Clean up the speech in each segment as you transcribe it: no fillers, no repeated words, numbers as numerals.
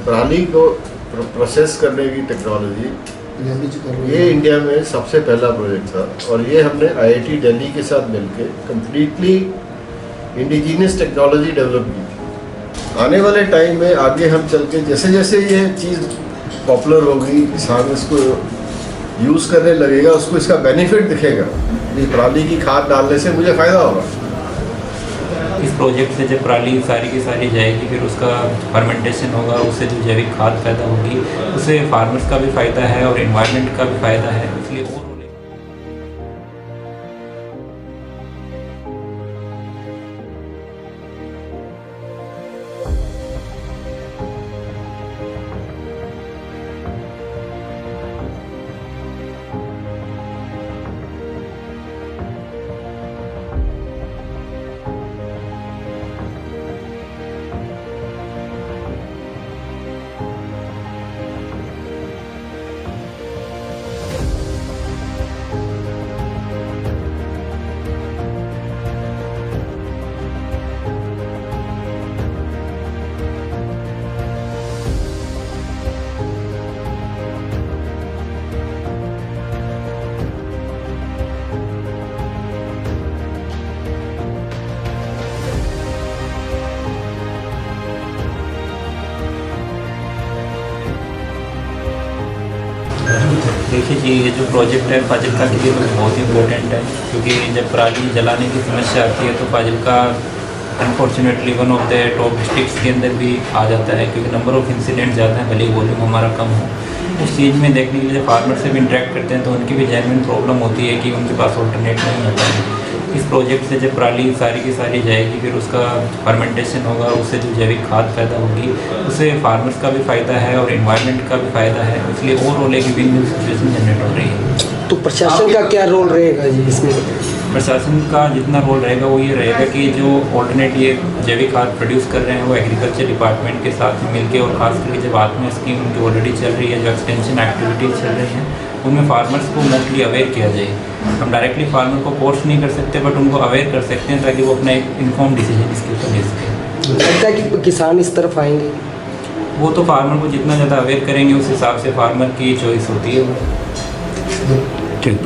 पराली को प्रोसेस करने की टेक्नोलॉजी, ये इंडिया में सबसे पहला प्रोजेक्ट था और ये हमने आईआईटी दिल्ली के साथ मिलके कंप्लीटली इंडिजीनियस टेक्नोलॉजी डेवलप की थी। आने वाले टाइम में आगे हम चल के जैसे जैसे ये चीज़ पॉपुलर होगी, किसान इसको यूज़ करने लगेगा, उसको इसका बेनिफिट दिखेगा कि पराली की खाद डालने से मुझे फ़ायदा होगा। इस प्रोजेक्ट से जब पराली सारी की सारी जाएगी, फिर उसका फर्मेंटेशन होगा, उससे जो जैविक खाद पैदा होगी, उससे फार्मर्स का भी फ़ायदा है और एनवायरनमेंट का भी फ़ायदा है। इसलिए देखिए जी, ये जो प्रोजेक्ट है फाजिल्का के लिए तो बहुत ही इम्पोर्टेंट है, क्योंकि जब पराली जलाने की समस्या आती है तो Fazilka unfortunately one of the top districts के अंदर भी आ जाता है, क्योंकि नंबर ऑफ़ इंसिडेंट ज़्यादा है, भले ही वॉल्यूम हमारा कम हो। उस चीज़ में देखने के लिए फार्मर से भी इंटरेक्ट करते हैं तो उनकी भी जेन्युइन प्रॉब्लम होती है कि उनके पास ऑल्टरनेट नहीं होता है। इस प्रोजेक्ट से जब पराली सारी की सारी जाएगी, फिर उसका फर्मेंटेशन होगा, उससे जो जैविक खाद पैदा होगी, उससे फार्मर्स का भी फ़ायदा है और एनवायरनमेंट का भी फ़ायदा है। इसलिए ओवरऑल एक विन विन सिचुएशन जनरेट हो रही है। तो प्रशासन का क्या रोल रहेगा जी इसमें? प्रशासन का जितना रोल रहेगा वो ये रहेगा कि जो ऑल्टरनेट ये जैविक खाद प्रोड्यूस कर रहे हैं वो एग्रीकल्चर डिपार्टमेंट के साथ मिलके, और खास करके जब आत्मा स्कीम उनकी ऑलरेडी चल रही है, जो एक्सटेंशन एक्टिविटीज़ चल रही हैं, उनमें फार्मर्स को मोस्टली अवेयर किया जाए। हम डायरेक्टली फार्मर को फोर्स नहीं कर सकते, बट उनको अवेयर कर सकते हैं ताकि वो अपना एक इन्फॉर्म डिसीजन इसके ऊपर ले सकें। लगता है कि किसान इस तरफ आएंगे? वो तो फार्मर को जितना ज़्यादा अवेयर करेंगे उस हिसाब से फार्मर की चॉइस होती है वो। ठीक।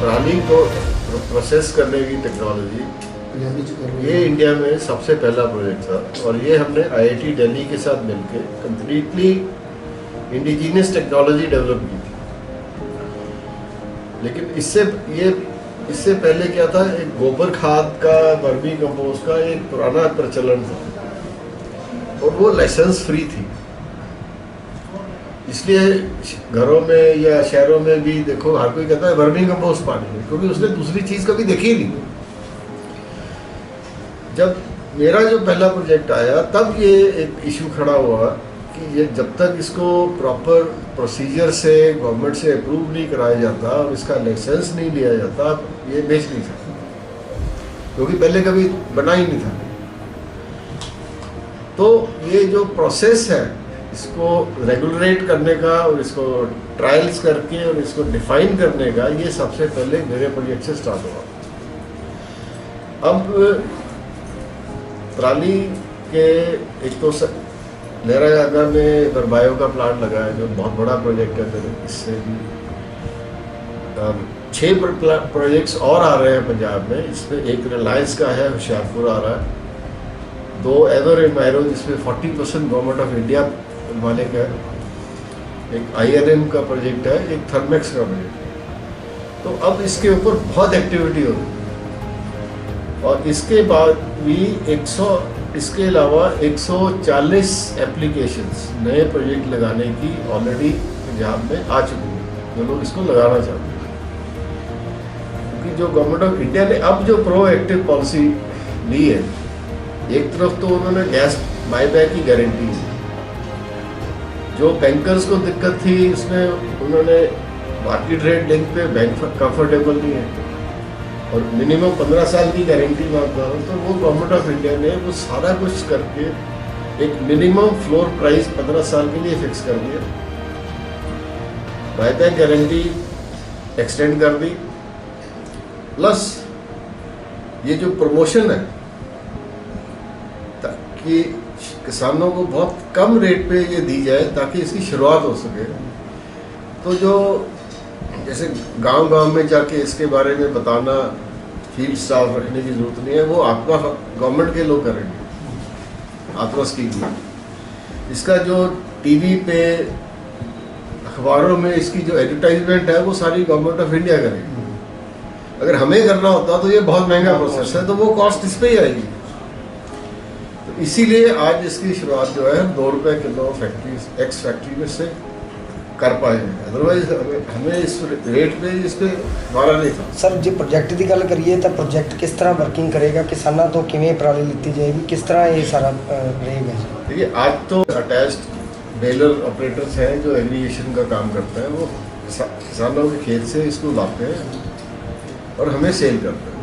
पराली को प्रोसेस करने की टेक्नोलॉजी ये इंडिया में सबसे पहला प्रोजेक्ट था और ये हमने आईआईटी दिल्ली के साथ मिलके कंप्लीटली इंडिजीनियस टेक्नोलॉजी डेवलप की थी। लेकिन इससे पहले क्या था, एक गोबर खाद का, वर्मी कंपोस्ट का एक पुराना प्रचलन था और वो लाइसेंस फ्री थी। इसलिए घरों में या शहरों में भी देखो हर कोई कहता है वर्मी कंपोस्ट पानी है, क्योंकि उसने दूसरी चीज़ कभी देखी ही नहीं। जब मेरा जो पहला प्रोजेक्ट आया तब ये एक इशू खड़ा हुआ कि ये जब तक इसको प्रॉपर प्रोसीजर से गवर्नमेंट से अप्रूव नहीं कराया जाता और इसका लाइसेंस नहीं लिया जाता, ये बेच नहीं सकते, क्योंकि पहले कभी बना ही नहीं था। तो ये जो प्रोसेस है इसको रेगुलेट करने का और इसको ट्रायल्स करके और इसको डिफाइन करने का, ये सबसे पहले मेरे प्रोजेक्ट से स्टार्ट हुआ। अब पराली के एक तो लहरागागा में बायो का प्लांट लगा है जो बहुत बड़ा प्रोजेक्ट है। मेरे इससे भी 6 प्रोजेक्ट्स और आ रहे हैं पंजाब में। इसमें एक रिलायंस का है, होशियारपुर आ रहा है, 2 एवर एनवायरो जिसमें 40% गवर्नमेंट ऑफ इंडिया मालिक है, एक INM का प्रोजेक्ट है, एक थर्मेक्स का प्रोजेक्ट है। तो अब इसके ऊपर बहुत एक्टिविटी हो रही है और इसके बाद भी इसके अलावा 140 एप्लीकेशंस नए प्रोजेक्ट लगाने की ऑलरेडी पंजाब में आ चुकी हैं, जो लोग इसको लगाना चाहते हैं। क्योंकि जो गवर्नमेंट ऑफ इंडिया ने अब जो प्रोएक्टिव पॉलिसी ली है, एक तरफ तो उन्होंने गैस बाईबैक की गारंटी दी, जो बैंकर्स को दिक्कत थी उसमें उन्होंने मार्केट रेट लिंक पे बैंक कंफर्टेबल नहीं है और मिनिमम 15 साल की गारंटी मांगता हूँ। तो वो गवर्नमेंट ऑफ इंडिया ने वो सारा कुछ करके एक मिनिमम फ्लोर प्राइस 15 साल के लिए फिक्स कर दिया, बाईबैक गारंटी एक्सटेंड कर दी, प्लस ये जो प्रमोशन है ताकि किसानों को बहुत कम रेट पे ये दी जाए ताकि इसकी शुरुआत हो सके। तो जो जैसे गांव-गांव में जाके इसके बारे में बताना, फील्ड स्टाफ रखने की जरूरत नहीं है, वो आपका गवर्नमेंट के लोग करेंगे आपका स्कीम में। इसका जो टीवी पे अखबारों में इसकी जो एडवर्टाइजमेंट है वो सारी गवर्नमेंट ऑफ इंडिया करेगी। अगर हमें करना होता तो ये बहुत महंगा प्रोसेस है, तो वो कॉस्ट इस पर ही आएगी। तो इसीलिए आज इसकी शुरुआत जो है 2 रुपये किलो फैक्ट्री एक्स फैक्ट्री में से कर पाएंगे, अदरवाइज हमें इस रेट पे इस पे मारा नहीं था। सर जो प्रोजेक्ट की गल करिए तो प्रोजेक्ट किस तरह वर्किंग करेगा, किसानों तो किवें पराली लीती जाएगी, किस तरह ये सारा रहेगा? देखिए आज तो अटैच्ड बेलर ऑपरेटर्स हैं जो एग्रीगेशन का काम करते हैं, वो किसानों के खेत से इसको लाते हैं और हमें सेल करते हैं।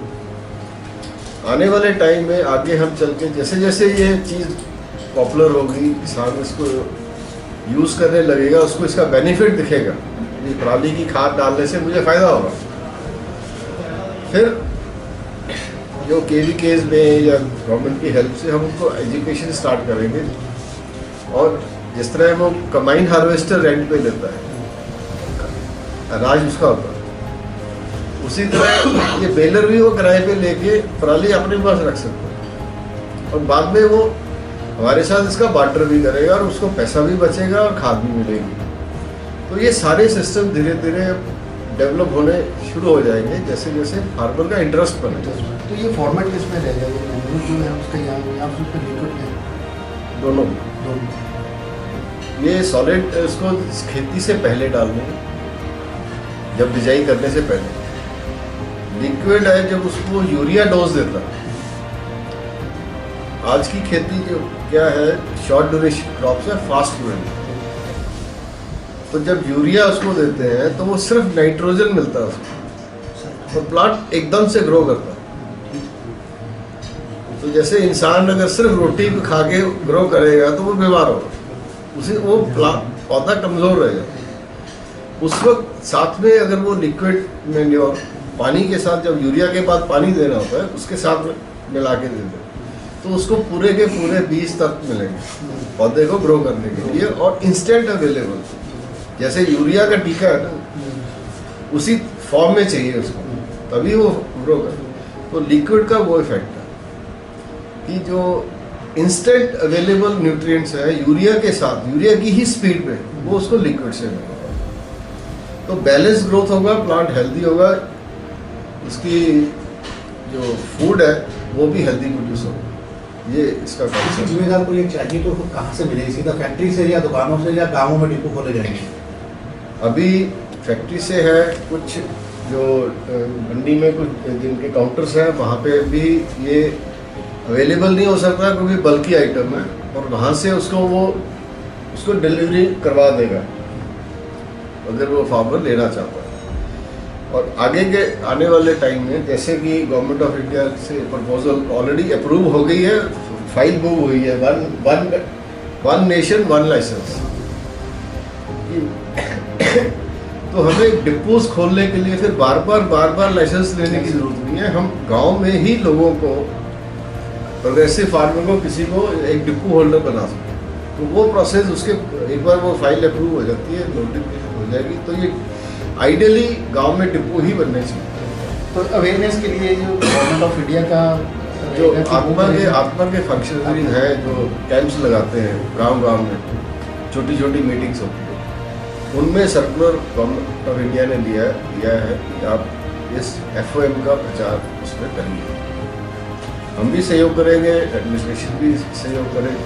आने वाले टाइम में आगे हम चल के जैसे जैसे ये चीज़ पॉपुलर होगी, किसान इसको यूज़ करने लगेगा, उसको इसका बेनिफिट दिखेगा, ये पराली की खाद डालने से मुझे फ़ायदा होगा। फिर जो KVKs में या गवर्नमेंट की हेल्प से हम उनको एजुकेशन स्टार्ट करेंगे और जिस तरह वो कंबाइन हार्वेस्टर रेंट पे लेता है, अनाज उसका होता है, उसी तरह ये बेलर भी वो किराए पे लेके पराली अपने पास रख सकता है और बाद में वो हमारे साथ इसका बार्टर भी करेगा और उसको पैसा भी बचेगा और खाद भी मिलेगी। तो ये सारे सिस्टम धीरे धीरे डेवलप होने शुरू हो जाएंगे जैसे जैसे फार्मर का इंटरेस्ट बनेगा। तो ये फॉर्मेट किस में रहेगा, ये जो है उसका यहाँ उस पर लिक्विड है दोनों ये सॉलिड इसको खेती से पहले डालने, जब बिजाई करने से पहले। लिक्विड है जब उसको यूरिया डोज देता है। आज की खेती जो क्या है, शॉर्ट ड्यूरेशन क्रॉप्स है, फास्ट ग्रोइंग। तो जब यूरिया उसको देते हैं तो वो सिर्फ नाइट्रोजन मिलता है उसको, तो प्लांट एकदम से ग्रो करता है। तो जैसे इंसान अगर सिर्फ रोटी खा के ग्रो करेगा तो वो बीमार होगा, उसे वो पौधा कमज़ोर रहेगा। उस वक्त साथ में अगर वो लिक्विड मैन्योर पानी के साथ, जब यूरिया के बाद पानी देना होता है उसके साथ में मिला के देते हैं, तो उसको पूरे के पूरे 20 तत्व मिलेंगे पौधे को ग्रो करने के लिए और इंस्टेंट अवेलेबल। जैसे यूरिया का टीका है ना, उसी फॉर्म में चाहिए उसको। तभी वो ग्रो कर। तो लिक्विड का वो इफेक्ट है कि जो इंस्टेंट अवेलेबल न्यूट्रिएंट्स है यूरिया के साथ, यूरिया की ही स्पीड में, वो उसको लिक्विड से मिलेगा। तो बैलेंस ग्रोथ होगा, प्लांट हेल्दी होगा, उसकी जो फूड है वो भी हेल्दी प्रोड्यूस होगा। ये इसका किसी कॉन्सेप्ट। जिम्मेदार को ये चाहिए तो कहाँ से मिलेगी? सीधा फैक्ट्री से या दुकानों से या गाँवों में डिपो खोले जाएंगे? अभी फैक्ट्री से है, कुछ जो मंडी में कुछ जिनके काउंटर्स हैं वहाँ पे भी ये अवेलेबल नहीं हो सकता क्योंकि बल्कि आइटम है, और वहाँ से उसको डिलीवरी करवा देगा अगर वो फार्मर लेना चाहता है। और आगे के आने वाले टाइम में जैसे कि गवर्नमेंट ऑफ इंडिया से प्रपोजल ऑलरेडी अप्रूव हो गई है, फाइल मूव हुई है, वन नेशन वन लाइसेंस। तो हमें डिपोज खोलने के लिए फिर बार बार लाइसेंस लेने की जरूरत नहीं है। हम गांव में ही लोगों को, प्रोग्रेसिव फार्मर को, किसी को एक डिपो होल्डर बना सकते हैं। तो वो प्रोसेस उसके एक बार वो फाइल अप्रूव हो जाती है, नोटिफिकेशन हो जाएगी, तो ये आइडियली गांव में डिपो ही बनने चाहिए। तो अवेयरनेस के लिए जो गवर्नमेंट ऑफ इंडिया का जो आत्मा के फंक्शनरीज हैं जो कैंप्स लगाते हैं गांव में, छोटी छोटी मीटिंग्स होती है, उनमें सर्कुलर गवर्नमेंट ऑफ इंडिया ने दिया है कि आप इस FOM का प्रचार उसमें करिए। हम भी सहयोग करेंगे, एडमिनिस्ट्रेशन भी सहयोग करेंगे,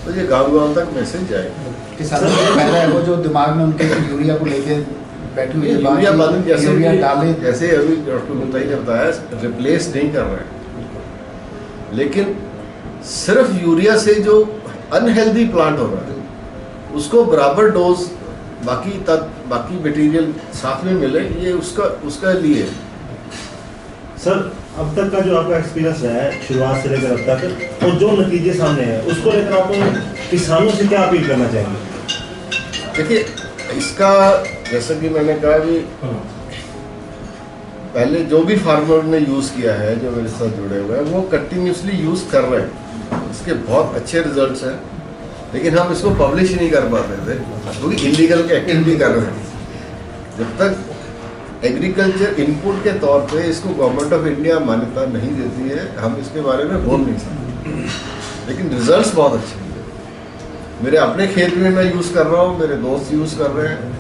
तो ये गांव तक मैसेज जाएगा। किसानों को फायदा है, वो जो दिमाग में उनके यूरिया को लेके बैठी हुई है, यूरिया बंद यूरिया डाले, जैसे अभी डॉक्टर गुप्ता जी ने बताया, रिप्लेस नहीं कर रहे हैं, लेकिन सिर्फ यूरिया से जो अनहेल्दी प्लांट हो रहा है उसको बराबर डोज बाकी मटेरियल साथ में मिले, ये उसका लिए। सर, अब तक का जो आपका एक्सपीरियंस रहा है शुरुआत से लेकर अब तक, और जो नतीजे सामने हैं उसको लेकर आप किसानों से क्या अपील करना चाहेंगे? देखिए, इसका जैसा कि मैंने कहा कि पहले जो भी फार्मर ने यूज़ किया है, जो मेरे साथ जुड़े हुए हैं, वो कंटिन्यूसली यूज़ कर रहे हैं, इसके बहुत अच्छे रिजल्ट्स हैं, लेकिन हम इसको पब्लिश नहीं कर पाते थे क्योंकि इलीगल एक्टिविटी कर रहे हैं। जब तक एग्रीकल्चर इनपुट के तौर पे इसको गवर्नमेंट ऑफ इंडिया मान्यता नहीं देती है, हम इसके बारे में बोल नहीं सकते, लेकिन रिजल्ट्स बहुत अच्छे हैं। मेरे अपने खेत में मैं यूज़ कर रहा हूँ, मेरे दोस्त यूज़ कर रहे हैं,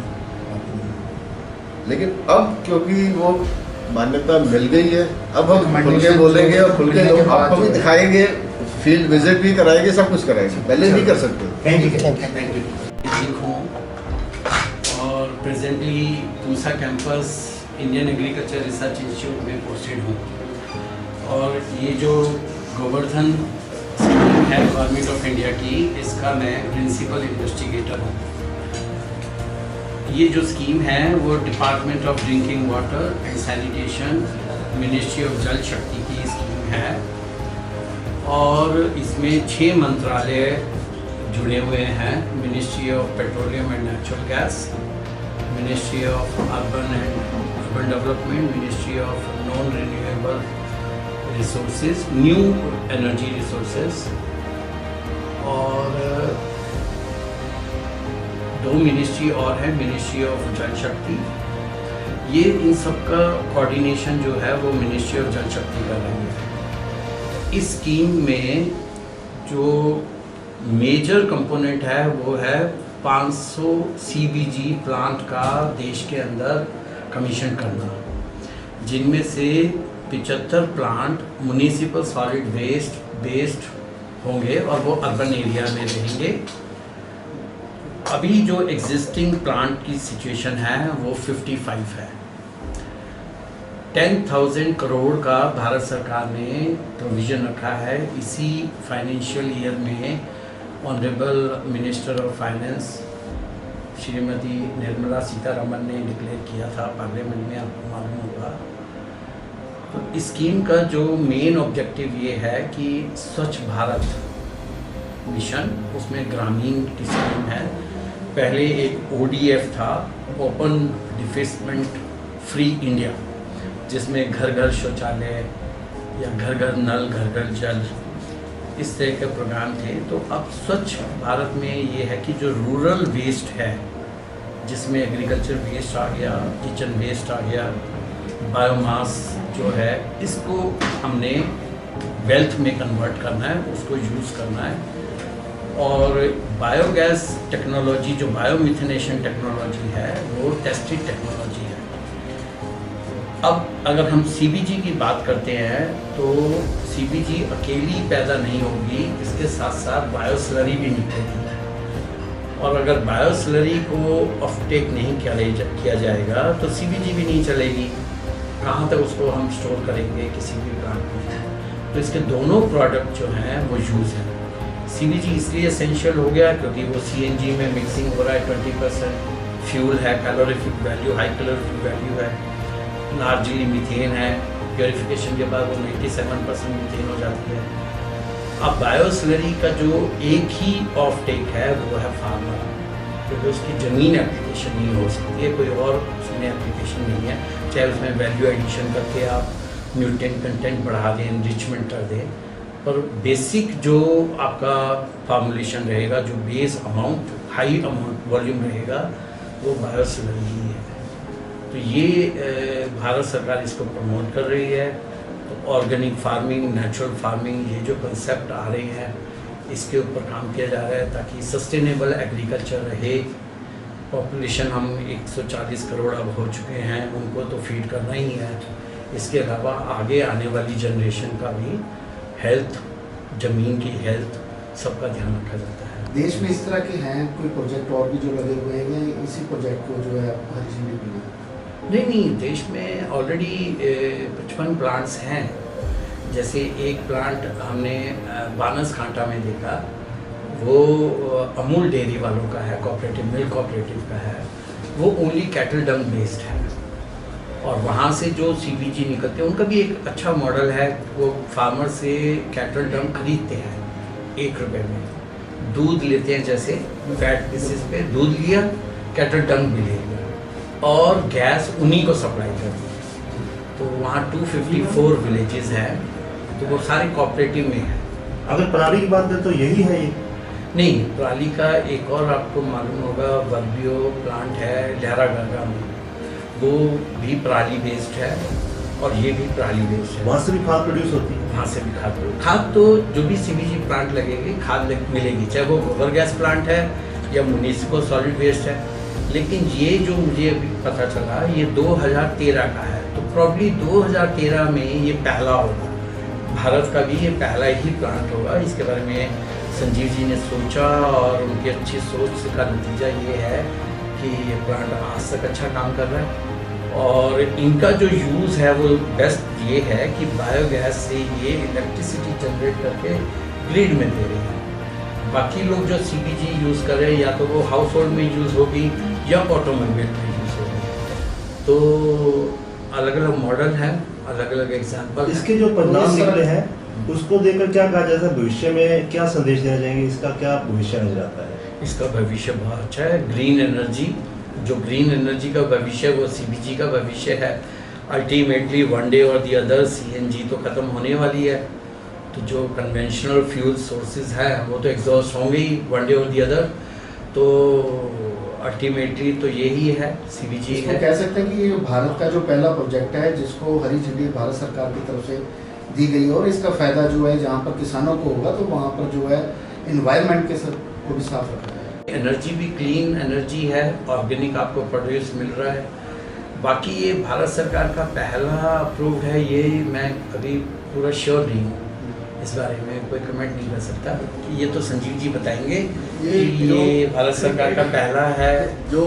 लेकिन अब क्योंकि वो मान्यता मिल गई है, अब हम खुल के बोलेंगे और खुल के लोग आपको भी दिखाएंगे, फील्ड विजिट भी कराएंगे, सब कुछ कराएंगे, पहले नहीं कर सकते। Thank you. हूँ और presently Pusa campus Indian agriculture research institute में पोस्टेड हूँ, और ये जो गोवर्धन स्कीम है गवर्नमेंट ऑफ इंडिया की, इसका मैं प्रिंसिपल इन्वेस्टिगेटर हूँ। ये जो स्कीम है वो department of drinking water and sanitation, ministry of जल शक्ति की स्कीम है, और इसमें 6 मंत्रालय जुड़े हुए हैं। Ministry of petroleum and natural gas, ministry of urban development, ministry of non renewable resources, new energy resources, और 2 मिनिस्ट्री और है, मिनिस्ट्री ऑफ जल शक्ति। ये इन सब का कोऑर्डिनेशन जो है वो मिनिस्ट्री ऑफ जल शक्ति कर रही है। इस स्कीम में जो मेजर कंपोनेंट है वो है 500 CBG प्लांट का देश के अंदर कमीशन करना, जिनमें से 75 plant municipal solid waste based होंगे और वो अर्बन एरिया में रहेंगे। अभी जो एग्जिस्टिंग प्लांट की सिचुएशन है वो 55 है। 10,000 करोड़ का भारत सरकार ने प्रोविज़न रखा है। इसी फाइनेंशियल ईयर में honourable minister of finance Shrimati Nirmala Sitharaman ने डिक्लेयर किया था पार्लियामेंट में, आपको मालूम होगा। तो इस स्कीम का जो मेन ऑब्जेक्टिव ये है कि स्वच्छ भारत मिशन, उसमें ग्रामीण की स्कीम है। पहले एक ODF था, ओपन डिफेसमेंट फ्री इंडिया, जिसमें घर घर शौचालय या घर घर नल, घर घर जल, इस तरह के प्रोग्राम थे। तो अब स्वच्छ भारत में ये है कि जो रूरल वेस्ट है, जिसमें एग्रीकल्चर वेस्ट आ गया, किचन वेस्ट आ गया, बायोमास जो है इसको हमने वेल्थ में कन्वर्ट करना है, उसको यूज़ करना है। और बायोगैस टेक्नोलॉजी जो बायोमिथेनेशन टेक्नोलॉजी है वो टेस्टेड टेक्नोलॉजी है। अब अगर हम सीबीजी की बात करते हैं तो सीबीजी अकेली पैदा नहीं होगी, इसके साथ साथ बायोस्लरी भी निकलेगी। और अगर बायोस्लरी को ऑफटेक नहीं किया जाएगा तो सीबीजी भी नहीं चलेगी। कहाँ तक उसको हम स्टोर करेंगे किसी भी प्लांट में? तो इसके दोनों प्रोडक्ट जो हैं वो यूज़ हैं। सीबीजी इसलिए एसेंशियल हो गया क्योंकि वो सीएनजी में मिक्सिंग हो रहा है, 20% फ्यूल है, calorific value high calorific value है, लार्जली मीथेन है, प्योरीफिकेशन के बाद वो 97% मीथेन हो जाती है। अब बायोस्लरी का जो एक ही ऑफ टेक है वो है फार्मर, क्योंकि उसकी ज़मीन एप्लीकेशन नहीं हो सकती है, कोई और उसमें एप्लीकेशन नहीं है। चाहे उसमें वैल्यू एडिशन करके आप न्यूट्रिएंट कंटेंट बढ़ा दें, एनरिचमेंट कर दें, पर बेसिक जो आपका फार्मूलेशन रहेगा, जो base amount high amount volume रहेगा वो बायोस्लरी ही है। तो ये भारत सरकार इसको प्रमोट कर रही है। तो ऑर्गेनिक फार्मिंग, नेचुरल फार्मिंग, ये जो कंसेप्ट आ रहे हैं इसके ऊपर काम किया जा रहा है ताकि सस्टेनेबल एग्रीकल्चर रहे। पॉपुलेशन हम 140 करोड़ अब हो चुके हैं, उनको तो फीड करना ही है। इसके अलावा आगे आने वाली जनरेशन का भी हेल्थ, ज़मीन की हेल्थ, सबका ध्यान रखा जाता है। देश में इस तरह के हैं कोई प्रोजेक्ट और भी जो लगे हुए हैं या इसी प्रोजेक्ट को जो है हरी झंडी मिली? नहीं, देश में ऑलरेडी 55 प्लांट्स हैं। जैसे एक प्लांट हमने बानसकांठा में देखा, वो अमूल डेयरी वालों का है, कोऑपरेटिव मिल्क कोऑपरेटिव का है। वो ओनली कैटल डंग बेस्ड है और वहाँ से जो सीबीजी निकलते हैं उनका भी एक अच्छा मॉडल है। वो फार्मर से कैटल डंग खरीदते हैं 1 रुपये में, दूध लेते हैं, जैसे फैट बेसिस पे दूध लिया, कैटल डंग भी ले लिया और गैस उन्हीं को सप्लाई कर दी। तो वहाँ 254 विलेजेस हैं, तो वो सारे कोऑपरेटिव में हैं। अगर पराली की बात करें तो यही है ये? नहीं, पराली का एक और आपको मालूम होगा वर्बियो प्लांट है लहरागागा में, वो भी पराली बेस्ड है और ये भी पराली बेस्ड है। वहाँ से भी खाद प्रोड्यूस होती है? वहाँ से भी खाद तो जो भी सीबीजी प्लांट लगेगी खाद मिलेगी, चाहे वो गोबर गैस प्लांट है या म्युनिसिपल सॉलिड वेस्ट है। लेकिन ये जो मुझे अभी पता चला ये 2013 का है, तो प्रॉब्ली 2013 में ये पहला होगा, भारत का भी ये पहला ही प्लांट होगा। इसके बारे में संजीव जी ने सोचा और उनकी अच्छी सोच का नतीजा ये है कि ये प्लांट आज तक अच्छा काम कर रहा है। और इनका जो यूज़ है वो बेस्ट ये है कि बायोगैस से ये इलेक्ट्रिसिटी जनरेट करके ग्रिड में दे रहे हैं। बाकी लोग जो सीबीजी यूज़ कर रहे हैं या तो वो हाउस होल्ड में यूज़ होगी या ऑटोमोबाइल में यूज़ होगी। तो अलग अलग मॉडल हैं, अलग अलग एग्जाम्पल। इसके जो परिणाम निकले हैं उसको देखकर क्या कहा जाता है, भविष्य में क्या संदेश देना चाहेंगे, इसका क्या भविष्य नजर आता है? इसका भविष्य बहुत अच्छा है। ग्रीन एनर्जी, जो ग्रीन एनर्जी का भविष्य वो सीबीजी का भविष्य है। अल्टीमेटली वन डे और दी अदर सीएनजी तो ख़त्म होने वाली है, तो जो कन्वेंशनल फ्यूल सोर्सेज हैं वो तो एग्जॉस्ट होंगे ही वन डे और दी अदर। तो अल्टीमेटली तो यही है, सीबीजी है। कह सकते हैं कि ये भारत का जो पहला प्रोजेक्ट है जिसको हरी झंडी भारत सरकार की तरफ से दी गई और इसका फ़ायदा जो है जहाँ पर किसानों को होगा तो वहाँ पर जो है इन्वायरमेंट के को भी साफ रखा है। एनर्जी भी क्लीन एनर्जी है, ऑर्गेनिक आपको प्रोड्यूस मिल रहा है। बाकी ये भारत सरकार का पहला अप्रूव्ड है, ये मैं अभी पूरा श्योर नहीं हूँ, इस बारे में कोई कमेंट नहीं कर सकता। ये तो संजीव जी बताएंगे कि ये भारत सरकार का पहला है जो।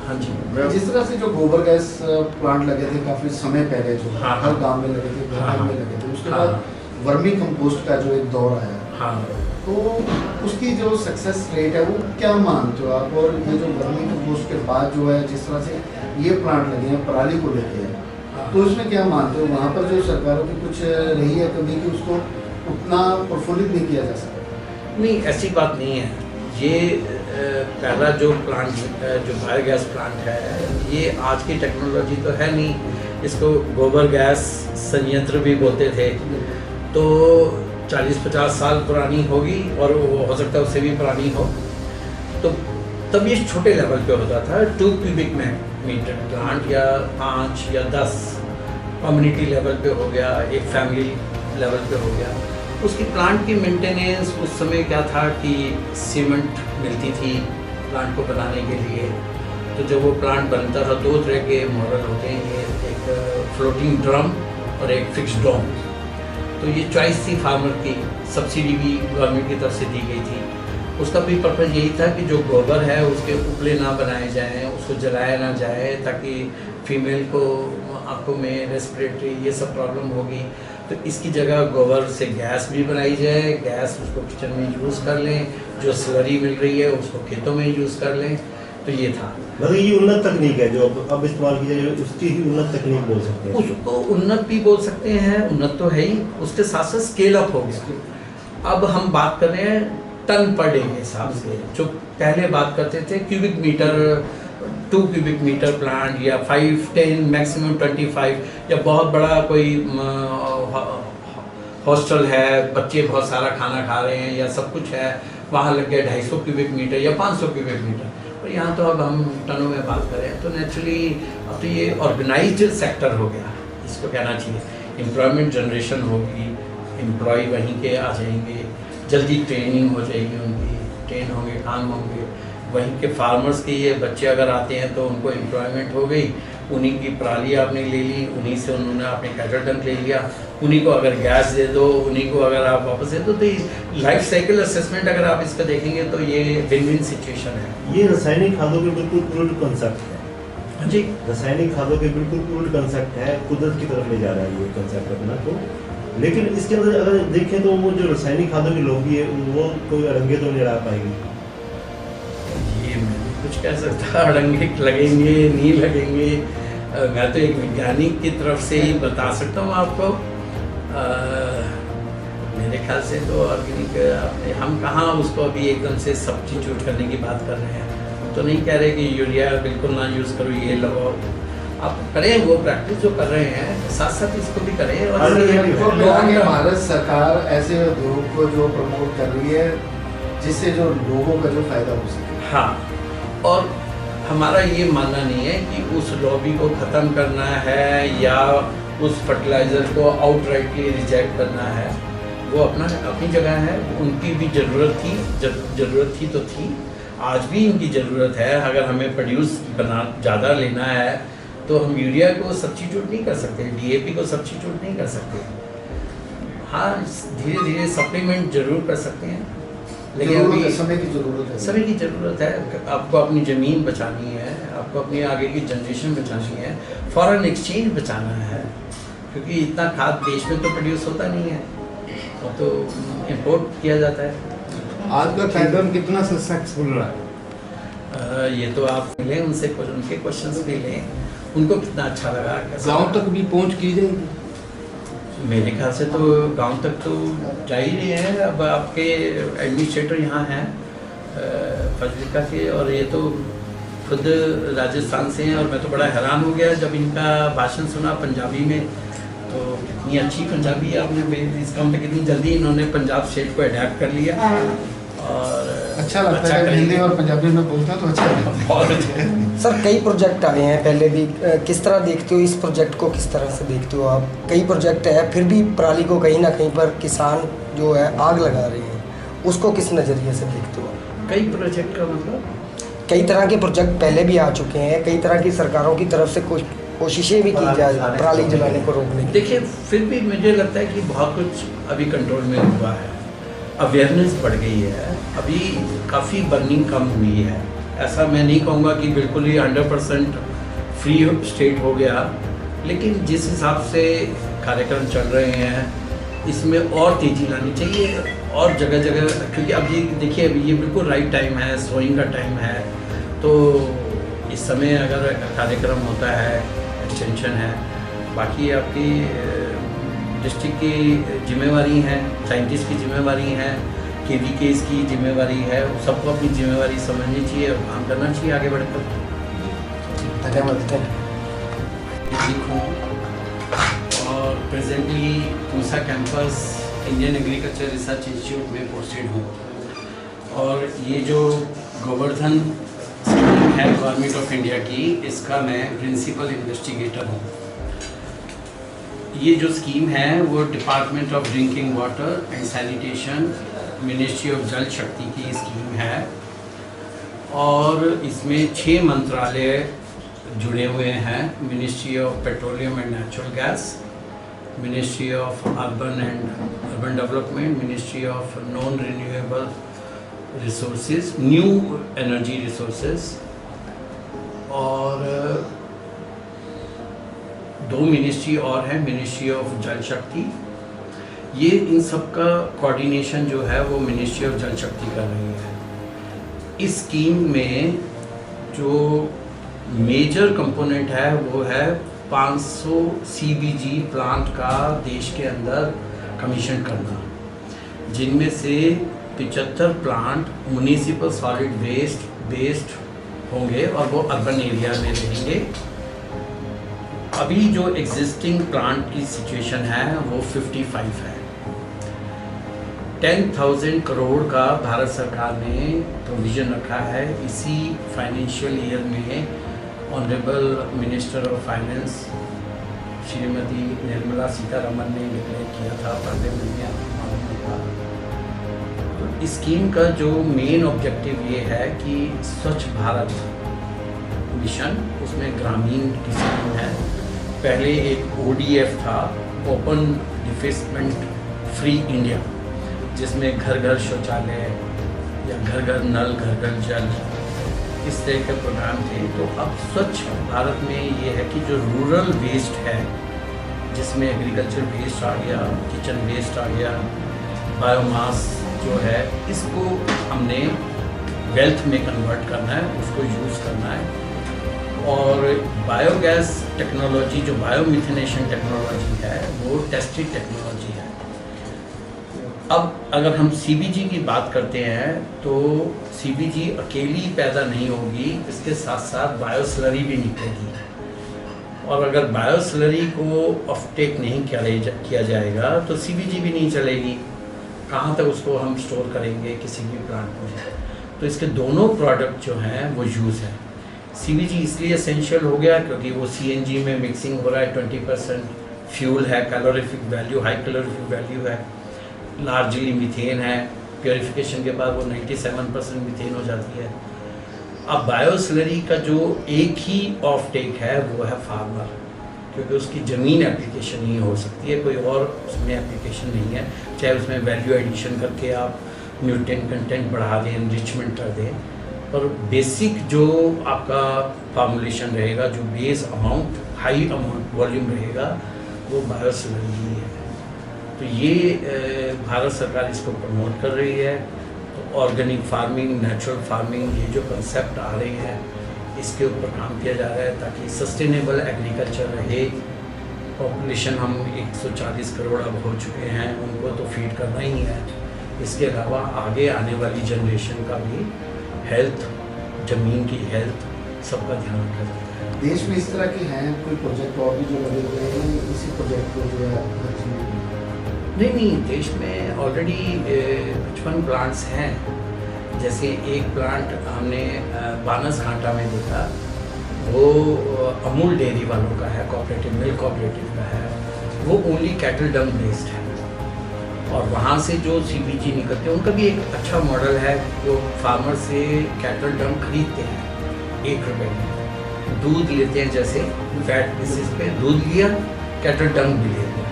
हाँ जी, जिस तरह से जो गोबर गैस प्लांट लगे थे काफ़ी समय पहले, जो हाँ, हर गांव में लगे थे, घर में लगे थे, उसके बाद वर्मी कंपोस्ट का जो एक दौर आया, हाँ, तो उसकी जो सक्सेस रेट है वो क्या मानते हो आप? और ये जो वर्मी कंपोस्ट के बाद जो है जिस तरह से ये प्लांट लगे हैं पराली को लेते हैं, तो इसमें क्या मानते हो? वहाँ पर जो सरकारों की कुछ रही है कभी कि उसको उतना प्रफुल्लित नहीं किया जा सकता? नहीं, ऐसी बात नहीं है। ये पहला जो प्लांट जो बायोगैस प्लांट है ये आज की टेक्नोलॉजी तो है नहीं, इसको गोबर गैस संयंत्र भी बोलते थे, तो 40-50 साल पुरानी होगी और वो हो सकता है उससे भी पुरानी हो। तो तब ये छोटे लेवल पे होता था, 2 क्यूबिक मीटर प्लांट या 5 या 10 कम्युनिटी लेवल पे हो गया, एक फैमिली लेवल पे हो गया। उसकी प्लांट की मेंटेनेंस उस समय क्या था कि सीमेंट मिलती थी प्लांट को बनाने के लिए। तो जब वो प्लांट बनता था, दो तरह के मॉडल होते हैं, एक फ्लोटिंग ड्रम और एक फिक्स्ड डोम। तो ये चॉइस थी फार्मर की, सब्सिडी भी गवर्नमेंट की तरफ से दी गई थी। उसका भी पर्पज़ यही था कि जो गोबर है उसके उपले ना बनाए जाएं, उसको जलाया ना जाए, ताकि फीमेल को आंखों में रेस्पिरेटरी ये सब प्रॉब्लम होगी। तो इसकी जगह गोबर से गैस भी बनाई जाए, गैस उसको किचन में यूज़ कर लें, जो स्लरी मिल रही है उसको खेतों में यूज़ कर लें। तो ये था। मतलब ये उन्नत तकनीक है जो अब इस्तेमाल की जाए, उसकी ही उन्नत तकनीक बोल सकते हैं। उसको उन्नत भी बोल सकते हैं, उन्नत तो है ही, उसके साथ साथ स्केल अप हो गया। अब हम बात कर रहे हैं टन पर डे के हिसाब से। जो पहले बात करते थे cubic metre, 2 cubic metre plant या 5, 10 मैक्सिमम 25, या बहुत बड़ा कोई हॉस्टल है, बच्चे बहुत सारा खाना खा रहे हैं या सब कुछ है, वहाँ लग गया 250 क्यूबिक मीटर या 500 क्यूबिक मीटर। और यहाँ तो अब हम टनों में बात करें तो नेचुरली अब तो ये ऑर्गेनाइज्ड सेक्टर हो गया, इसको कहना चाहिए। एम्प्लॉयमेंट जनरेशन होगी, एम्प्लॉय वहीं के आ जाएंगे, जल्दी ट्रेनिंग हो जाएगी उनकी, ट्रेन होंगे, काम होंगे। वहीं के फार्मर्स के ये बच्चे अगर आते हैं तो उनको एम्प्लॉयमेंट हो गई, उन्हीं की पराली आपने ले ली, उन्हीं से उन्होंने अपने कैटल टंक ले लिया, उन्हीं को अगर गैस दे दो, उन्हीं को अगर आप वापस दे दो। तो लाइफ साइकिल असेसमेंट अगर आप इसका देखेंगे तो ये विन विन सिचुएशन है। ये रासायनिक खादों के बिल्कुल उल्ट कंसेप्ट है। हाँ जी, रासायनिक खादों के बिल्कुल उल्ट कंसेप्ट है, कुदरत की तरफ ले जा रहा है ये कंसेप्ट अपना तो। लेकिन इसके अंदर अगर देखें तो वो जो रासायनिक खादों की लॉबी है वो कोई अड़ंगे तो नहीं ला पाएगी। ये मैं कुछ कह सकता, अड़ंगे लगेंगे नहीं लगेंगे, मैं तो एक वैज्ञानिक की तरफ से ही बता सकता हूँ आपको। मेरे ख्याल से तो ऑर्गेनिक हम कहाँ उसको अभी एकदम से सब्स्टिट्यूट करने की बात कर रहे हैं। हम तो नहीं कह रहे कि यूरिया बिल्कुल ना यूज़ करो, ये लगाओ। आप करें वो प्रैक्टिस जो कर रहे हैं, साथ साथ इसको भी करें। और आगे भारत सरकार ऐसे उद्योग को जो प्रमोट कर रही है जिससे जो लोगों का जो फायदा हो सके। हाँ, और हमारा ये मानना नहीं है कि उस लॉबी को ख़त्म करना है या उस फर्टिलाइज़र को आउटराइटली रिजेक्ट करना है। वो अपनी जगह है, उनकी भी ज़रूरत थी तो थी, आज भी इनकी ज़रूरत है। अगर हमें प्रोड्यूस ज़्यादा लेना है तो हम यूरिया को सब्स्टिट्यूट नहीं कर सकते, डीएपी को सब्स्टिट्यूट नहीं कर सकते। हाँ, धीरे धीरे सप्लीमेंट जरूर कर सकते हैं, लेकिन अभी समय की ज़रूरत है। आपको अपनी ज़मीन बचानी है, आपको अपनी आगे की जनरेशन बचानी है, फॉरेन एक्सचेंज बचाना है, क्योंकि इतना खाद देश में तो प्रोड्यूस होता नहीं है, तो इम्पोर्ट किया जाता है। आज का कार्यक्रम कितना सक्सेसफुल रहा है? ये तो आप मिलें उनसे, उनके क्वेश्चंस भी लें, उनको कितना अच्छा लगा। गांव तक भी पहुंच की जाएगी? मेरे ख्याल से तो गांव तक तो जा ही रहे हैं। अब आपके एडमिनिस्ट्रेटर यहाँ हैं फाजिल्का के, और ये तो खुद राजस्थान से हैं, और मैं तो बड़ा हैरान हो गया जब इनका भाषण सुना पंजाबी में। तो कितनी अच्छी पंजाबी है, आपने इस काम पे कितनी जल्दी इन्होंने पंजाब स्टेट को अडेप्ट कर लिया। और अच्छा लगता है, हिंदी और पंजाबी में बोलता तो अच्छा लगता है। बहुत अच्छा। सर कई प्रोजेक्ट आए हैं पहले भी, किस तरह देखते हो इस प्रोजेक्ट को, किस तरह से देखते हो आप? कई प्रोजेक्ट है, फिर भी पराली को कहीं ना कहीं पर किसान जो है आग लगा रहे हैं, उसको किस नज़रिए से देखते हो? कई प्रोजेक्ट का मतलब कई तरह के प्रोजेक्ट पहले भी आ चुके हैं, कई तरह की सरकारों की तरफ से कुछ कोशिशें भी की जा पराली जलाने को रोकने की। देखिए, फिर भी मुझे लगता है कि बहुत कुछ अभी कंट्रोल में हुआ है, अवेयरनेस बढ़ गई है, अभी काफ़ी बर्निंग कम हुई है। ऐसा मैं नहीं कहूँगा कि बिल्कुल ही 100% फ्री स्टेट हो गया, लेकिन जिस हिसाब से कार्यक्रम चल रहे हैं इसमें और तेज़ी लानी चाहिए, और जगह जगह, क्योंकि अब ये देखिए अभी ये बिल्कुल राइट टाइम है, सोइंग का टाइम है। तो इस समय अगर कार्यक्रम होता है, एक्सटेंशन है, बाकी आपकी डिस्ट्रिक्ट की जिम्मेवारी है, साइंटिस्ट की जिम्मेवारी है, KVKs की जिम्मेवारी है, सबको अपनी जिम्मेवारी समझनी चाहिए और काम करना चाहिए आगे बढ़कर। धन्यवाद। लिखूँ और presently Pusa campus Indian agriculture research institute में पोस्टेड हूँ, और ये जो गोवर्धन स्कीम है गवर्नमेंट ऑफ इंडिया की, इसका मैं प्रिंसिपल इन्वेस्टिगेटर हूँ। ये जो स्कीम है वो department of drinking water and sanitation, ministry of जल शक्ति की स्कीम है और इसमें 6 मंत्रालय जुड़े हुए हैं। Ministry of petroleum and natural gas, ministry of urban development, ministry of non renewable resources, new energy resources और 2 मिनिस्ट्री और है, मिनिस्ट्री ऑफ जल शक्ति। ये इन सब का कोऑर्डिनेशन जो है वो मिनिस्ट्री ऑफ जल शक्ति कर रही है। इस स्कीम में जो मेजर कंपोनेंट है वो है 500 CBG प्लांट का देश के अंदर कमीशन करना, जिनमें से 75 plant municipal solid waste based होंगे और वो अर्बन एरिया में रहेंगे। अभी जो एग्जिस्टिंग प्लांट की सिचुएशन है वो 55 है। 10,000 करोड़ का भारत सरकार ने प्रोविज़न रखा है। इसी फाइनेंशियल ईयर में honourable minister of finance Shrimati Nirmala Sitharaman ने डिक्लेयर किया था, पार्लियामेंट में आपको मालूम होगा। तो इस स्कीम का जो मेन ऑब्जेक्टिव ये है कि स्वच्छ भारत मिशन, उसमें ग्रामीण की स्कीम है। पहले एक ODF था, ओपन डिफेसमेंट फ्री इंडिया, जिसमें घर घर शौचालय या घर घर नल, घर घर जल, इस तरह के प्रोग्राम थे। तो अब स्वच्छ भारत में ये है कि जो रूरल वेस्ट है, जिसमें एग्रीकल्चर वेस्ट आ गया, किचन वेस्ट आ गया, बायोमास जो है, इसको हमने वेल्थ में कन्वर्ट करना है, उसको यूज़ करना है। और बायोगैस टेक्नोलॉजी, जो बायोमिथेनेशन टेक्नोलॉजी है, वो टेस्टेड टेक्नोलॉजी है। अब अगर हम CBG की बात करते हैं तो CBG अकेली पैदा नहीं होगी, इसके साथ साथ बायोस्लरी भी निकलेगी। और अगर बायोस्लरी को ऑफटेक नहीं किया जाएगा तो CBG भी नहीं चलेगी। कहाँ तक उसको हम स्टोर करेंगे किसी भी प्लांट में? तो इसके दोनों प्रोडक्ट जो हैं वो यूज़ है। CBG इसलिए एसेंशियल हो गया क्योंकि वो CNG में मिक्सिंग हो रहा है, 20% फ्यूल है, calorific value, high calorific value है, लार्जली मीथेन है, प्योरीफिकेशन के बाद वो 97% मीथेन हो जाती है। अब बायोस्लरी का जो एक ही ऑफ टेक है वो है फार्मर, क्योंकि उसकी ज़मीन एप्लीकेशन ही हो सकती है, कोई और उसमें एप्लीकेशन नहीं है। चाहे उसमें वैल्यू एडिशन करके आप न्यूट्रिएंट कंटेंट बढ़ा दें, एनरिचमेंट कर दें, और बेसिक जो आपका फार्मूलेशन रहेगा, जो base amount, high amount volume रहेगा, वो बायोस्लरी ही है। तो ये भारत सरकार इसको प्रमोट कर रही है। तो ऑर्गेनिक फार्मिंग, नेचुरल फार्मिंग, ये जो कंसेप्ट आ रहे हैं, इसके ऊपर काम किया जा रहा है ताकि सस्टेनेबल एग्रीकल्चर रहे। पॉपुलेशन हम 140 करोड़ अब हो चुके हैं, उनको तो फीड करना ही है। इसके अलावा आगे आने वाली जनरेशन का भी हेल्थ, ज़मीन की हेल्थ, सबका ध्यान रखा जाता है। देश में इस तरह के हैं कोई प्रोजेक्ट और भी जो लगे हुए हैं, इसी प्रोजेक्ट को जो है नहीं, देश में ऑलरेडी 55 प्लांट्स हैं। जैसे एक प्लांट हमने बानसघाटा में देखा, वो अमूल डेयरी वालों का है, कोऑपरेटिव मिल्क कोऑपरेटिव का है। वो ओनली कैटल डंग बेस्ड है और वहाँ से जो CBG निकलते हैं उनका भी एक अच्छा मॉडल है। जो फार्मर से कैटल डंग खरीदते हैं 1 रुपये में, दूध लेते हैं, जैसे फैट बेसिस पे दूध लिया, कैटल डंग भी ले लिया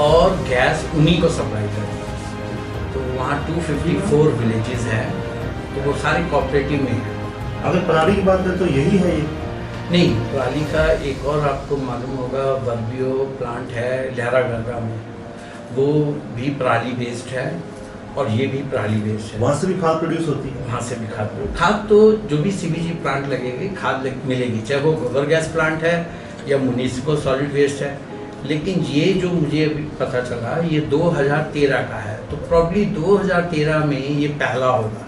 और गैस उन्हीं को सप्लाई करती है। तो वहाँ 254 विलेजेस हैं, तो वो सारे कोऑपरेटिव में हैं। अगर पराली की बात करें तो यही है ये? नहीं, पराली का एक और आपको मालूम होगा, वर्बियो प्लांट है लहरागढ़ में, वो भी पराली बेस्ड है और ये भी पराली बेस्ड है। वहाँ से भी खाद प्रोड्यूस होती है? वहाँ से भी खाद तो जो भी CBG प्लांट लगेगी, खाद मिलेगी, चाहे वो गोबर गैस प्लांट है या म्युनिसिपल सॉलिड वेस्ट है। लेकिन ये जो मुझे अभी पता चला, ये 2013 का है, तो प्रॉब्ली 2013 में ये पहला होगा,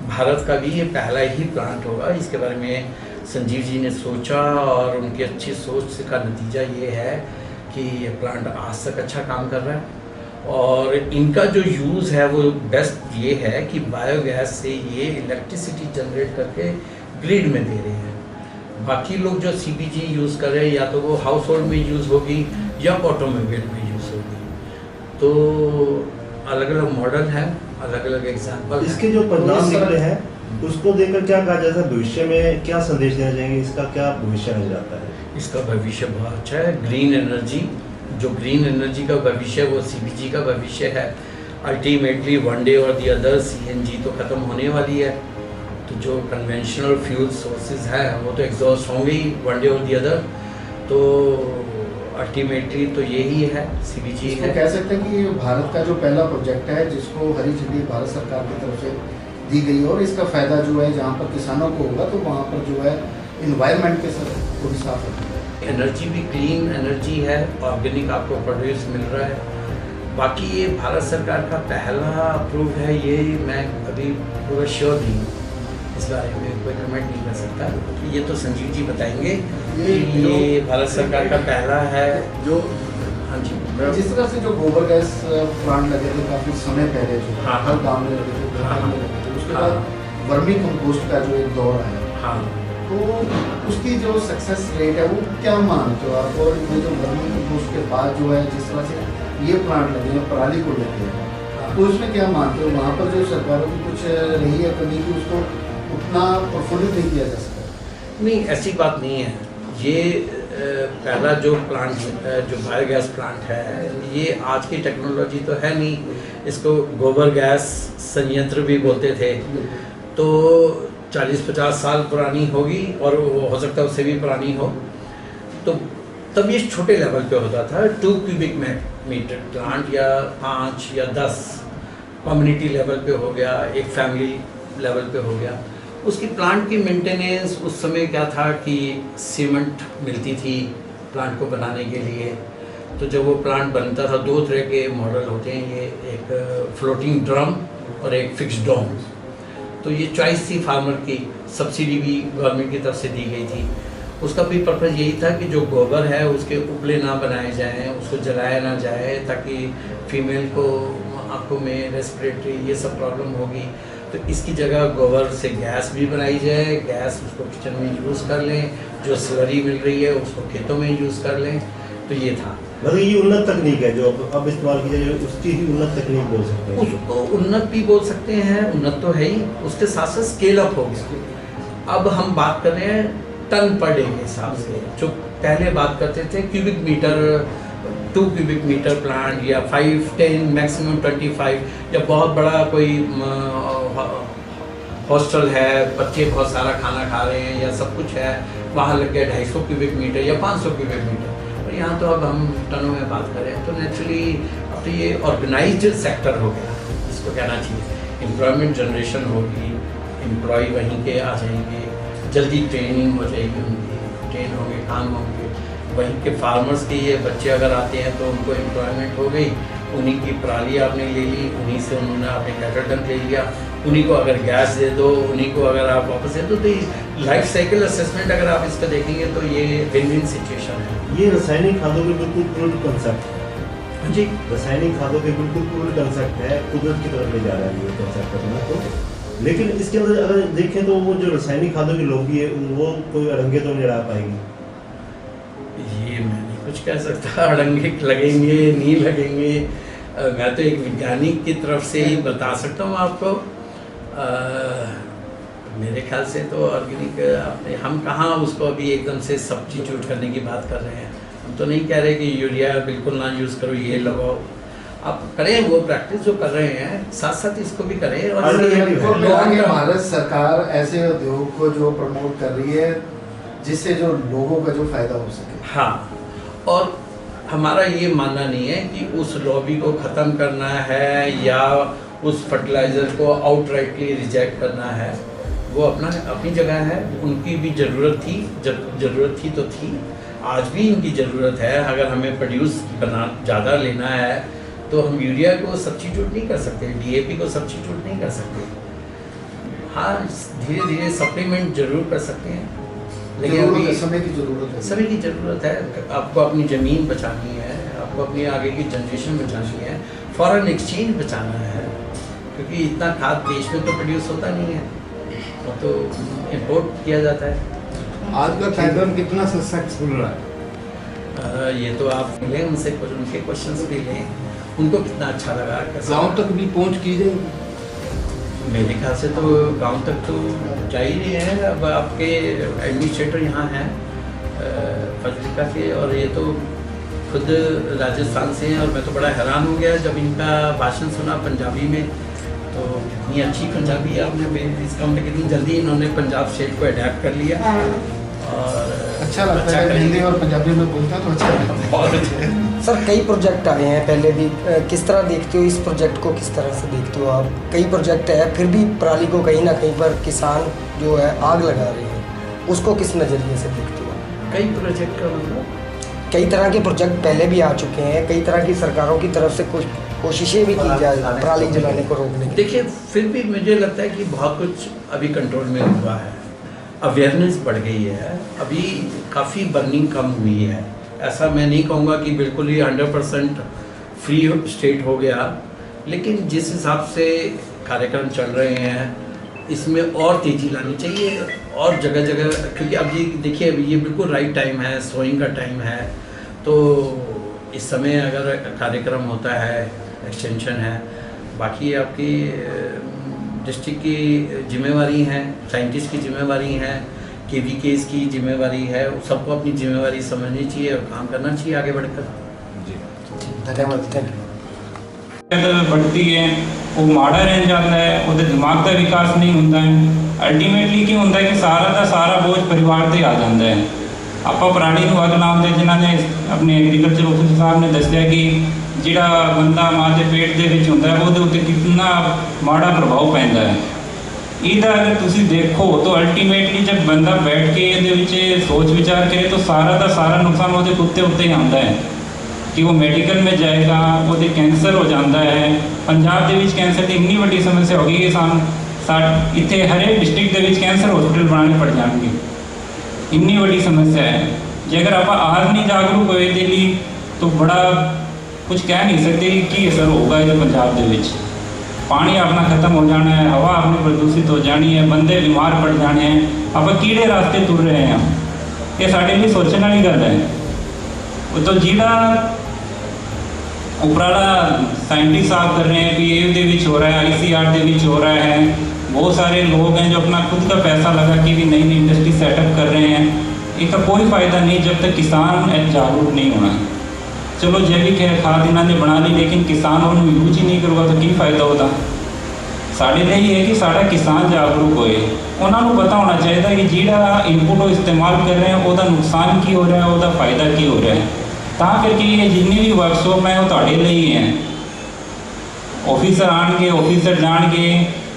भारत का भी ये पहला ही प्लांट होगा। इसके बारे में संजीव जी ने सोचा और उनकी अच्छी सोच का नतीजा ये है कि ये प्लांट आज तक अच्छा काम कर रहा है। और इनका जो यूज़ है वो बेस्ट ये है कि बायोगैस से ये इलेक्ट्रिसिटी जनरेट करके ग्रिड में दे रहे हैं। बाकी लोग जो CBG यूज़ कर रहे हैं, या तो वो हाउस होल्ड में यूज़ होगी या ऑटोमोबाइल में यूज़ होगी। तो अलग अलग मॉडल हैं, अलग अलग एग्जाम्पल। इसके जो परिणाम निकले हैं उसको देखकर क्या कहा जाता है, भविष्य में क्या संदेश देना चाहेंगे, इसका क्या भविष्य नजर आता है? इसका भविष्य बहुत अच्छा है। ग्रीन एनर्जी, जो ग्रीन एनर्जी का भविष्य है वो CBG का भविष्य है। अल्टीमेटली वन डे और दी अदर CNG तो ख़त्म होने वाली है, तो जो कन्वेंशनल फ्यूल सोर्सेज है वो तो एग्जॉस्ट होंगे ही वन डे और दी अदर। तो अल्टीमेटली तो यही है, CBG इसको है। कह सकते हैं कि ये भारत का जो पहला प्रोजेक्ट है जिसको हरी झंडी भारत सरकार की तरफ से दी गई, और इसका फ़ायदा जो है जहाँ पर किसानों को होगा तो वहाँ पर जो है इन्वायरमेंट के साथ को भी साफ रखेगा। एनर्जी भी क्लीन एनर्जी है, ऑर्गेनिक आपको प्रोड्यूस मिल रहा है। बाकी ये भारत सरकार का पहला अप्रूव है, ये मैं अभी पूरा श्योर नहीं हूँ, इस बारे में कोई कमेंट नहीं कर सकता। ये तो संजीव जी बताएंगे कि ये भारत सरकार का पहला है जो। हाँ जी, जिस तरह से जो गोबर गैस प्लांट लगे थे काफ़ी समय पहले, जो हाँ। हर गाँव में लगे थे, हर गाँव में लगे थे, उसके हाँ। बाद वर्मी कंपोस्ट का जो एक दौर आया, हाँ, तो उसकी जो सक्सेस रेट है वो क्या मानते हो आप? और ये जो वर्मी कंपोस्ट के बाद जो है जिस तरह से ये प्लांट लगे हैं पराली को लेते हैं, तो इसमें क्या मानते हो वहाँ पर जो सरकारों की कुछ रही है कमी कि उसको उतना प्रफुल्लित नहीं किया जा सका? नहीं ऐसी बात नहीं है। ये पहला जो प्लांट जो बायोगैस प्लांट है, ये आज की टेक्नोलॉजी तो है नहीं, इसको गोबर गैस संयंत्र भी बोलते थे। तो 40-50 साल पुरानी होगी और हो सकता है उससे भी पुरानी हो। तो तब ये छोटे लेवल पे होता था, 2 क्यूबिक मीटर प्लांट या 5 या 10 कम्युनिटी लेवल पे हो गया, एक फैमिली लेवल पे हो गया। उसकी प्लांट की मेंटेनेंस उस समय क्या था कि सीमेंट मिलती थी प्लांट को बनाने के लिए। तो जब वो प्लांट बनता था, 2 तरह के मॉडल होते हैं, ये एक फ्लोटिंग ड्रम और एक फिक्स्ड डोम। तो ये चॉइस थी फार्मर की, सब्सिडी भी गवर्नमेंट की तरफ से दी गई थी। उसका भी पर्पज़ यही था कि जो गोबर है उसके उपले ना बनाए जाएं, उसको जलाया ना जाए, ताकि फीमेल को आँखों में रेस्पिरेटरी ये सब प्रॉब्लम होगी। तो इसकी जगह गोबर से गैस भी बनाई जाए, गैस उसको किचन में यूज़ कर लें, जो स्लरी मिल रही है उसको खेतों में यूज़ कर लें। तो ये था, मतलब ये उन्नत तकनीक है जो अब इस्तेमाल की जाए, उसकी ही उन्नत तकनीक बोल सकते हैं। उसको उन्नत भी बोल सकते हैं, उन्नत तो है ही, उसके साथ साथ स्केल अप हो गया। अब हम बात कर रहे हैं टन पर डे के हिसाब से, जो पहले बात करते थे cubic metre, 2 cubic metre plant या 5, 10 मैक्सिमम 25, या बहुत बड़ा कोई हॉस्टल है, बच्चे बहुत सारा खाना खा रहे हैं या सब कुछ है, वहाँ लग गया 250 क्यूबिक मीटर या 500 क्यूबिक मीटर। और यहाँ तो अब हम टनों में बात करें तो नेचुरली अब तो ये ऑर्गेनाइज्ड सेक्टर हो गया, इसको कहना चाहिए। एम्प्लॉयमेंट जनरेशन होगी, एम्प्लॉय वहीं के आ जाएंगे, जल्दी ट्रेनिंग हो जाएगी उनकी, ट्रेन होंगे, काम होंगे। वहीं के फार्मर्स के ये बच्चे अगर आते हैं तो उनको एम्प्लॉयमेंट हो गई, उन्हीं की पराली आपने ले ली, उन्हीं से उन्होंने आपने कैटल डंप ले लिया, उन्हीं को अगर गैस दे दो, उन्हीं को अगर आप वापस दे दो। तो लाइफ साइकिल असेसमेंट अगर आप इसका देखेंगे तो ये विन विन सिचुएशन है। ये रासायनिक खादों के बिल्कुल उल्ट कंसेप्ट है। हाँ जी, रासायनिक खादों के बिल्कुल उल्ट कंसेप्ट है, कुदरत की तरफ ले जा रहा है ये कंसेप्ट अपना। तो लेकिन इसके अंदर अगर देखें तो वो जो रासायनिक खादों की लॉबी है वो कोई अड़ंगे तो नहीं लड़ा पाएगी। ये मैं नहीं कुछ कह सकता, अड़ंगे लगेंगे नहीं लगेंगे। मैं तो एक वैज्ञानिक की तरफ से ही बता सकता हूँ आपको। मेरे ख्याल से तो ऑर्गेनिक आपने, हम कहाँ उसको अभी एकदम से सब्स्टिट्यूट करने की बात कर रहे हैं। हम तो नहीं कह रहे कि यूरिया बिल्कुल ना यूज़ करो, ये लगाओ। आप करें वो प्रैक्टिस जो कर रहे हैं, साथ साथ इसको भी करें। और भारत सरकार ऐसे उद्योग को जो प्रमोट कर रही है जिससे जो लोगों का जो फायदा हो सके। हाँ, और हमारा ये मानना नहीं है कि उस लॉबी को ख़त्म करना है या उस फर्टिलाइज़र को आउटराइटली रिजेक्ट करना है। वो अपनी जगह है, उनकी भी ज़रूरत थी, जब ज़रूरत थी तो थी, आज भी इनकी ज़रूरत है। अगर हमें प्रोड्यूस करना ज़्यादा लेना है तो हम यूरिया को सब्स्टिट्यूट नहीं कर सकते, DAP को सब्स्टिट्यूट नहीं कर सकते। हाँ, धीरे धीरे सप्लीमेंट ज़रूर कर सकते हैं, लेकिन अभी समय की ज़रूरत है। समय की ज़रूरत है। आपको अपनी ज़मीन बचानी है, आपको अपनी आगे की जनरेशन बचानी है, फॉरेन एक्सचेंज बचाना है, क्योंकि इतना खाद देश में तो प्रोड्यूस होता नहीं है, वो तो इम्पोर्ट किया जाता है। आज का पैटर्न कितना सक्सेसफुल रहा है? ये तो आप मिले उनसे कुछ उनके क्वेश्चंस भी लें, उनको कितना अच्छा लगा, गांव तक भी पहुंच की जाए। मेरे ख्याल से तो गांव तक तो जा ही रहे हैं। अब आपके एडमिनिस्ट्रेटर यहाँ हैं फाजिल्का के, और ये तो खुद राजस्थान से हैं, और मैं तो बड़ा हैरान हो गया जब इनका भाषण सुना पंजाबी में। तो इतनी अच्छी पंजाबी आपने इसका मतलब कितनी जल्दी इन्होंने पंजाब स्टेट को अडैप्ट कर लिया, और अच्छा लगता है हिंदी और पंजाबी में बोलते हैं तो अच्छा लगता है। बहुत अच्छे। सर कई प्रोजेक्ट आए हैं पहले भी, किस तरह देखते हो इस प्रोजेक्ट को, किस तरह से देखते हो आप? कई प्रोजेक्ट है फिर भी पराली को कहीं ना कहीं पर किसान जो है आग लगा रहे हैं, उसको किस नज़रिए से देखते हो? कई प्रोजेक्ट का मतलब कई तरह के प्रोजेक्ट पहले भी आ चुके हैं, कई तरह की सरकारों की तरफ से कुछ कोशिशें भी की जाए पराली जलाने को रोकने की। देखिए, फिर भी मुझे लगता है कि बहुत कुछ अभी कंट्रोल में हुआ है, अवेयरनेस बढ़ गई है, अभी काफ़ी बर्निंग कम हुई है। ऐसा मैं नहीं कहूँगा कि बिल्कुल ही 100% फ्री स्टेट हो गया, लेकिन जिस हिसाब से कार्यक्रम चल रहे हैं इसमें और तेज़ी लानी चाहिए, और जगह जगह, क्योंकि अब ये देखिए अभी ये बिल्कुल राइट टाइम है, सोइंग का टाइम है, तो इस समय अगर कार्यक्रम होता है, एक्सटेंशन है, बाकी आपकी डिस्ट्रिक्ट की जिम्मेवारी है, साइंटिस्ट की जिम्मेवारी है, KVKs की जिम्मेवारी है, सबको अपनी जिम्मेवारी समझनी चाहिए और काम करना चाहिए आगे बढ़कर। धन्यवाद, थैंक यू। बढ़ती है वो माड़ा रह जाता है, ਉਹਦੇ ਦਿਮਾਗ ਦਾ ਵਿਕਾਸ ਨਹੀਂ ਹੁੰਦਾ ਹੈ। ਅਲਟੀਮੇਟਲੀ ਕੀ ਹੁੰਦਾ ਕਿ ਸਾਰਾ ਦਾ ਸਾਰਾ ਬੋਝ ਪਰਿਵਾਰ ਤੇ ਆ ਜਾਂਦਾ ਹੈ। ਆਪਾਂ ਪਰਾਲੀ ਨੂੰ ਅੱਗ ਲਾਉਂਦੇ, ਜਿਨ੍ਹਾਂ ਨੇ ਆਪਣੇ ਐਗਰੀਕਲਚਰ ਆਫਿਸਰ ਸਾਹਿਬ ਨੇ ਦੱਸਿਆ ਕਿ ਜਿਹੜਾ ਬੰਦਾ ਮਾਂ ਦੇ ਪੇਟ ਦੇ ਵਿੱਚ ਹੁੰਦਾ ਹੈ ਉਹਦੇ ਉੱਤੇ ਕਿੰਨਾ ਮਾੜਾ ਪ੍ਰਭਾਵ ਪੈਂਦਾ ਹੈ। ਇਹਦਾ ਅਗਰ ਤੁਸੀਂ ਦੇਖੋ ਤਾਂ ਅਲਟੀਮੇਟਲੀ ਜਦ ਬੰਦਾ ਬੈਠ ਕੇ ਇਹਦੇ ਵਿੱਚ ਸੋਚ ਵਿਚਾਰ ਕਰੇ ਤਾਂ ਸਾਰਾ ਦਾ ਸਾਰਾ ਨੁਕਸਾਨ ਉਹਦੇ ਕੁੱਤੇ ਉੱਤੇ ਹੀ ਆਉਂਦਾ ਹੈ कि वो मेडिकल में जाएगा, वो कैंसर हो जाता है। पंजाब के कैंसर की इन्नी वड्डी समस्या हो गई कि इतने हर एक डिस्ट्रिक्ट के कैंसर हॉस्पिटल बनाने पड़ जाएंगे, इन्नी वड्डी समस्या है। जे अगर आप आज नहीं जागरूक होए दे लिए तो बड़ा कुछ कह नहीं सकते कि असर होगा ये पंजाब के। पानी अपना खत्म हो जाना है, हवा अपनी प्रदूषित हो जानी है, बंदे बीमार पड़ जाने हैं। आप किहड़े रास्ते तुर रहे हैं, ये साढ़े लिए सोचने वाली गल है। तो जिहड़ा उपराला साइंटिस्ट साहब कर रहे हैं कि ये हो रहा है, ICR के हो रहा है, बहुत सारे लोग हैं जो अपना खुद का पैसा लगा के भी नई नई इंडस्ट्री सेटअप कर रहे हैं। इसका कोई फ़ायदा नहीं जब तक किसान जागरूक नहीं होना। चलो जैविक खाद इन्होंने बना ली, लेकिन किसान उन्होंने यूज ही नहीं करूँगा तो की फ़ायदा होता। साढ़े लिए ये है कि साड़ा किसान जागरूक होए, उन्होंने पता होना चाहिए कि जिहड़ा इनपुट इस्तेमाल कर रहे हैं उसका नुकसान की हो रहा है, उसका फ़ायदा की हो रहा है। ਤਾਂ ਕਰਕੇ ਇਹ ਜਿੰਨੀ ਵੀ ਵਰਕਸ਼ਾਪ ਹੈ ਉਹ ਤੁਹਾਡੇ ਲਈ ਹੈ। ਆਫੀਸਰ ਆਣਗੇ, ਆਫੀਸਰ ਜਾਣਗੇ,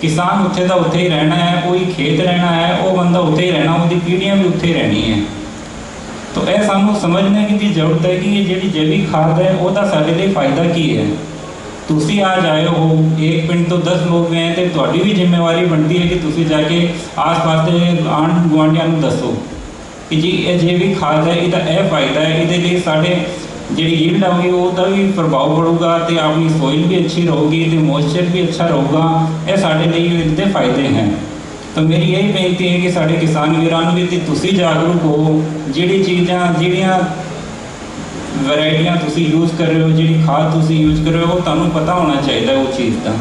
ਕਿਸਾਨ ਉੱਥੇ ਦਾ ਉੱਥੇ ਹੀ ਰਹਿਣਾ ਹੈ, ਕੋਈ ਖੇਤ ਰਹਿਣਾ ਹੈ, ਉਹ ਬੰਦਾ ਉੱਥੇ ਹੀ ਰਹਿਣਾ, ਉਹਦੀ ਪੀੜ੍ਹੀਆਂ ਵੀ ਉੱਥੇ ਹੀ ਰਹਿਣੀ ਹੈ। ਤਾਂ ਇਹ ਸਾਨੂੰ ਸਮਝਣੇ ਦੀ ਜ਼ਰੂਰਤ ਹੈ ਕਿ ਇਹ ਜਿਹੜੀ ਜੈਵਿਕ ਖਾਦ ਹੈ ਉਹਦਾ ਸਾਡੇ ਲਈ ਫਾਇਦਾ ਕੀ ਹੈ। ਤੁਸੀਂ आज आए हो, एक पिंड तो 10 लोग हैं, तो ਤੁਹਾਡੀ ਵੀ ਜ਼ਿੰਮੇਵਾਰੀ ਬਣਦੀ ਹੈ ਕਿ ਤੁਸੀਂ ਜਾ ਕੇ ਆਸ-ਪਾਸ ਦੇ ਆਂਢ ਗੁਆਂਢੀਆਂ ਨੂੰ ਦੱਸੋ कि जी ये जैविक खाद है, इसका यह फायदा है, ये साढ़े जी यील्ड आएगी उसका भी प्रभाव पड़ूगा, तो अपनी सोइल भी अच्छी रहेगी, तो मॉइस्चर भी अच्छा रहेगा। ये साढ़े लिए इसके फायदे हैं। तो मेरी यही बेनती है कि साढ़े किसान वीरान भी तुसी जागरूक हो, जी चीज़ा जिहड़ियां वैरायटियां तुसी यूज़ कर रहे हो, जी खाद तुसी यूज़ कर रहे हो, तुहानूं पता होना चाहिए वो चीज़ का।